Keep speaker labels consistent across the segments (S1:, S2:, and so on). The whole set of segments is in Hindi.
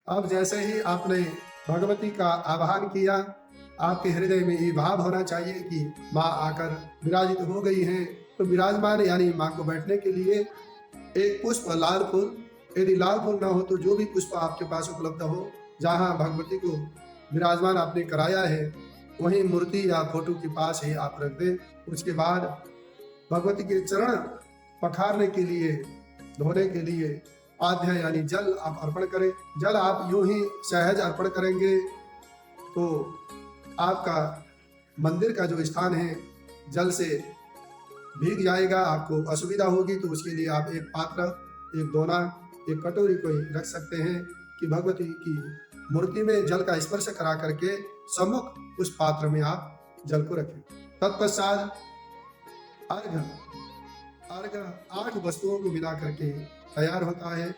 S1: अब जैसे ही आपने भगवती का आह्वान किया, आपके हृदय में ये भाव होना चाहिए कि माँ आकर विराजित हो गई हैं। तो विराजमान यानी माँ को बैठने के लिए एक पुष्प, लाल फूल, यदि लाल फूल ना हो तो जो भी पुष्प आपके पास उपलब्ध हो, जहाँ भगवती को विराजमान आपने कराया है वहीं मूर्ति या फोटो के पास ही आप रख दें। उसके बाद भगवती के चरण पखारने के लिए, धोने के लिए आध्या यानी जल आप अर्पण करें। जल आप यूं ही सहज अर्पण करेंगे तो आपका मंदिर का जो स्थान है जल से भीग जाएगा, आपको असुविधा होगी। तो उसके लिए आप एक पात्र, एक दोना, एक कटोरी कोई रख सकते हैं कि भगवती की मूर्ति में जल का स्पर्श करा करके सम्मुख उस पात्र में आप जल को रखें। तत्पश्चात अर्घ, अर्घ 8 वस्तुओं को मिला करके तैयार होता है।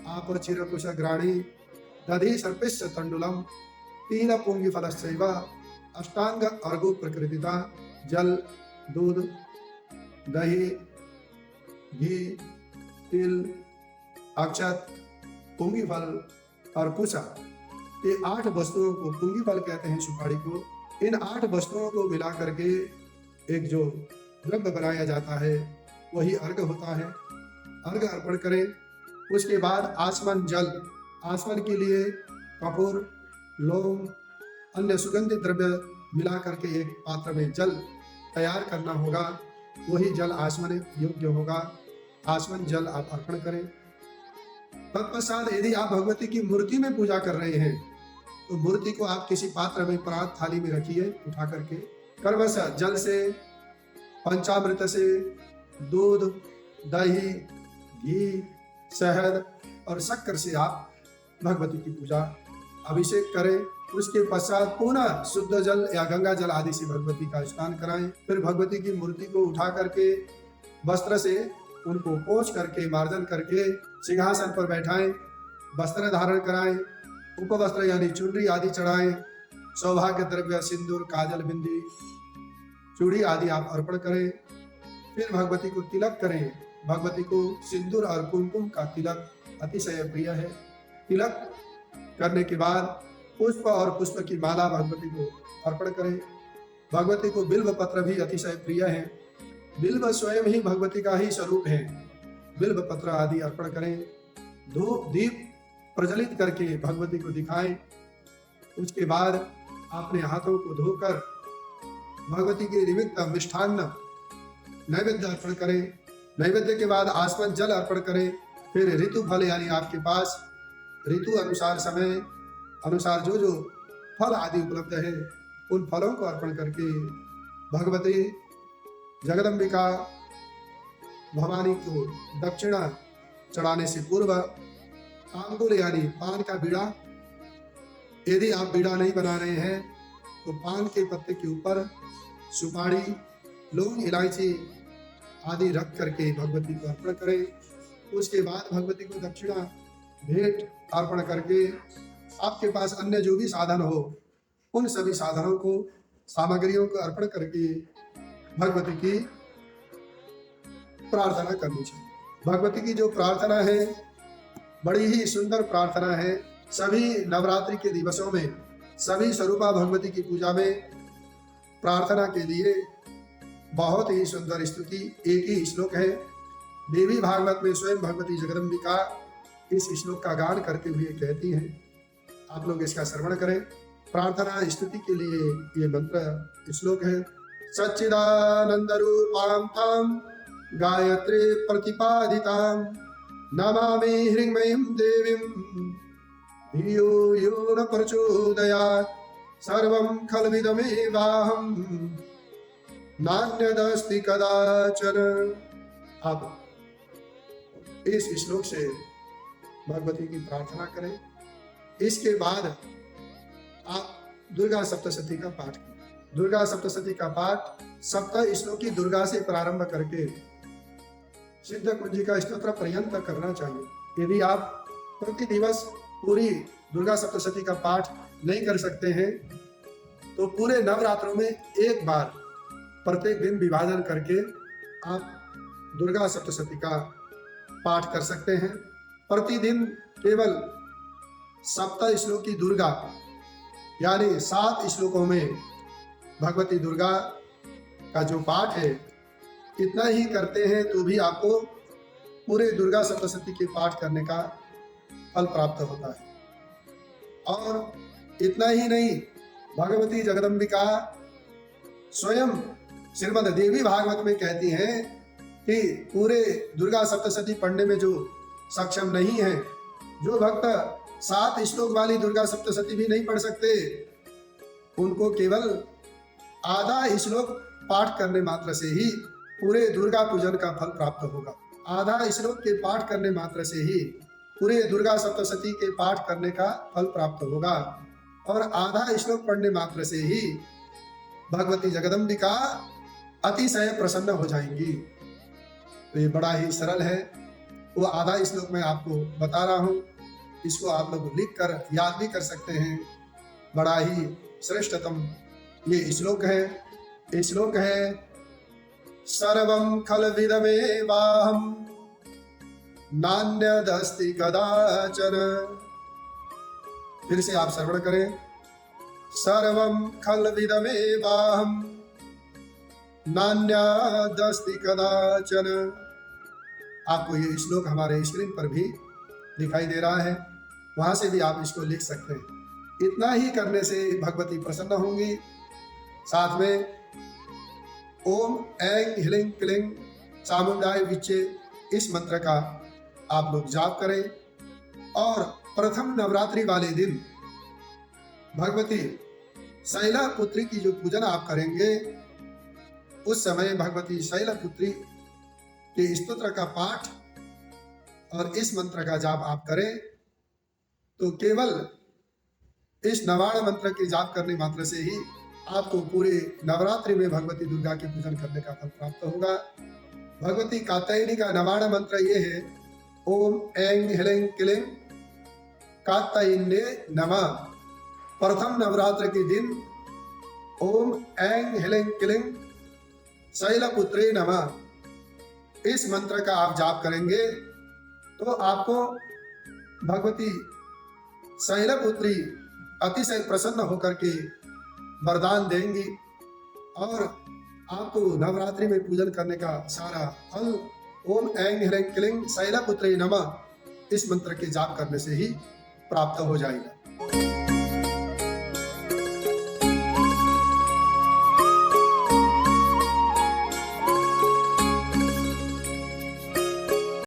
S1: आप चिरकुश ग्राणी दधि सर्पिश्च तंडुलम तीन पुंगी फलस्यैव अष्टांग अर्घो प्रकृतिता। जल, दूध, दही, घी, तिल, अक्षत, पुंगी फल और कुशा, ये 8 वस्तुओं को पुंगी फल कहते हैं, सुपारी को। इन 8 वस्तुओं को मिला करके एक जो द्रव्य बनाया जाता है वही अर्घ होता है। अर्घ अर्पण करें। उसके बाद आचमन जल, आचमन के लिए कपूर, लौंग, अन्य सुगंधित द्रव्य मिला करके एक पात्र में जल तैयार करना होगा, वही जल आचमन योग्य होगा। आचमन जल आप अर्पण करें। तत्पश्चात यदि आप भगवती की मूर्ति में पूजा कर रहे हैं तो मूर्ति को आप किसी पात्र में, परात थाली में रखिए उठा करके। कर्मश जल से, पंचामृत से, दूध, दही, घी, शहद और शक्कर से आप भगवती की पूजा, अभिषेक करें। उसके पश्चात पुनः शुद्ध जल या गंगा जल आदि से भगवती का स्नान कराएं। फिर भगवती की मूर्ति को उठा करके वस्त्र से उनको पोंछ करके, मार्जन करके सिंहासन पर बैठाएं, वस्त्र धारण कराएं, उपवस्त्र यानी चुनरी आदि चढ़ाएं, सौभाग्य द्रव्य, सिंदूर, काजल, बिंदी, चूड़ी आदि आप अर्पण करें। फिर भगवती को तिलक करें। भगवती को सिंदूर और कुमकुम का तिलक अतिशय प्रिय है। तिलक करने के बाद पुष्प और पुष्प की माला भगवती को अर्पण करें। भगवती को बिल्व पत्र भी अतिशय प्रिय है। बिल्व स्वयं ही भगवती का ही स्वरूप है। बिल्व पत्र आदि अर्पण करें। धूप दीप प्रज्वलित करके भगवती को दिखाएं। उसके बाद अपने हाथों को धोकर भगवती के निमित्त मिष्ठान्न नैवेद्य अर्पण करें। नैवेद्य के बाद आसमन जल अर्पण करें। फिर ऋतु फल यानी आपके पास ऋतु अनुसार, समय अनुसार जो जो फल आदि उपलब्ध है उन फलों को अर्पण करके भगवती जगदम्बिका भवानी को दक्षिणा चढ़ाने से पूर्व तांबूल यानी पान का बीड़ा, यदि आप बीड़ा नहीं बना रहे हैं तो पान के पत्ते के ऊपर सुपारी, लौंग, इलायची आदि रख करके भगवती को अर्पण करें। उसके बाद भगवती को दक्षिणा भेंट अर्पण करके आपके पास अन्य जो भी साधन हो उन सभी साधनों को, सामग्रियों को अर्पण करके भगवती की प्रार्थना करनी चाहिए। भगवती की जो प्रार्थना है बड़ी ही सुंदर प्रार्थना है। सभी नवरात्रि के दिवसों में, सभी स्वरूपा भगवती की पूजा में प्रार्थना के लिए बहुत ही सुंदर स्तुति, एक ही श्लोक है। देवी भागवत में स्वयं भगवती जगदम्बिका इस श्लोक का गान करते हुए कहती हैं। आप लोग इसका श्रवण करें। प्रार्थना स्तुति के लिए ये मंत्र श्लोक है। सच्चिदानंद रूपां तां गायत्री प्रतिपादितां नमामि हृन्मयीं देवीं धियो यो न प्रचोदयात् सर्वं खल्विदमेवाहं नान्यदस्ति कदाचन। अब इस श्लोक से भगवती की प्रार्थना करें। इसके बाद आप दुर्गा सप्तशती का पाठ करें। दुर्गा सप्तशती का पाठ 7 श्लोकी दुर्गा से प्रारंभ करके सिद्ध कुंजिका स्तोत्र पर्यंत करना चाहिए। यदि आप प्रति दिवस पूरी दुर्गा सप्तशती का पाठ नहीं कर सकते हैं तो पूरे नवरात्रों में एक बार प्रत्येक दिन विभाजन करके आप दुर्गा सप्तशती का पाठ कर सकते हैं। प्रतिदिन केवल सप्त श्लोकी दुर्गा यानी 7 श्लोकों में भगवती दुर्गा का जो पाठ है, इतना ही करते हैं तो भी आपको पूरे दुर्गा सप्तशती के पाठ करने का फल प्राप्त होता है। और इतना ही नहीं, भगवती जगदम्बिका स्वयं श्रीमद् देवी भागवत में कहती हैं कि पूरे दुर्गा सप्तशती पढ़ने में जो सक्षम नहीं है, जो भक्त 7 श्लोक वाली दुर्गा सप्तशती भी नहीं पढ़ सकते, उनको केवल आधा श्लोक पाठ करने मात्र से ही पूरे दुर्गा पूजन का फल प्राप्त होगा। आधा श्लोक के पाठ करने मात्र से ही पूरे दुर्गा सप्तशती के पाठ करने का फल प्राप्त होगा और आधा श्लोक पढ़ने मात्र से ही भगवती जगदम्बिका अतिशय प्रसन्न हो जाएंगी। तो ये बड़ा ही सरल है, वो आधा श्लोक मैं आपको बता रहा हूँ, इसको आप लोग लिख कर याद भी कर सकते हैं। बड़ा ही श्रेष्ठतम ये श्लोक है। ये श्लोक है सर्वं खल्विदमेवाहं नान्यदस्ति कदाचन। फिर से आप श्रवण करें। सर्वं खल्विदमेवाहं नान्यदस्ति कदाचन। आपको ये श्लोक हमारे स्क्रीन पर भी दिखाई दे रहा है, वहां से भी आप इसको लिख सकते हैं। इतना ही करने से भगवती प्रसन्न होंगी। साथ में ओम ऐं ह्लीं क्लीं चामुंडाय विच्चे इस मंत्र का आप लोग जाप करें और प्रथम नवरात्रि वाले दिन भगवती शैलपुत्री की जो पूजन आप करेंगे, उस समय भगवती शैलपुत्री के स्तोत्र का पाठ और इस मंत्र का जाप आप करें तो केवल इस नवाण मंत्र के जाप करने मात्र से ही आपको पूरे नवरात्रि में भगवती दुर्गा के पूजन करने का फल प्राप्त होगा। भगवती कात्यायनी का नवाण मंत्र ये है ओम ऐं ह्लीं क्लीं कात्यायन्ये नमः। प्रथम नवरात्र के दिन ओम ऐं ह्लीं क्लीं शैलपुत्रे नमः इस मंत्र का आप जाप करेंगे तो आपको भगवती शैलपुत्री अतिशय प्रसन्न होकर के वरदान देंगी और आपको नवरात्रि में पूजन करने का सारा फल ओम ऐं ह्लीं क्लीं शैलपुत्रे नमः इस मंत्र के जाप करने से ही प्राप्त हो जाएगा।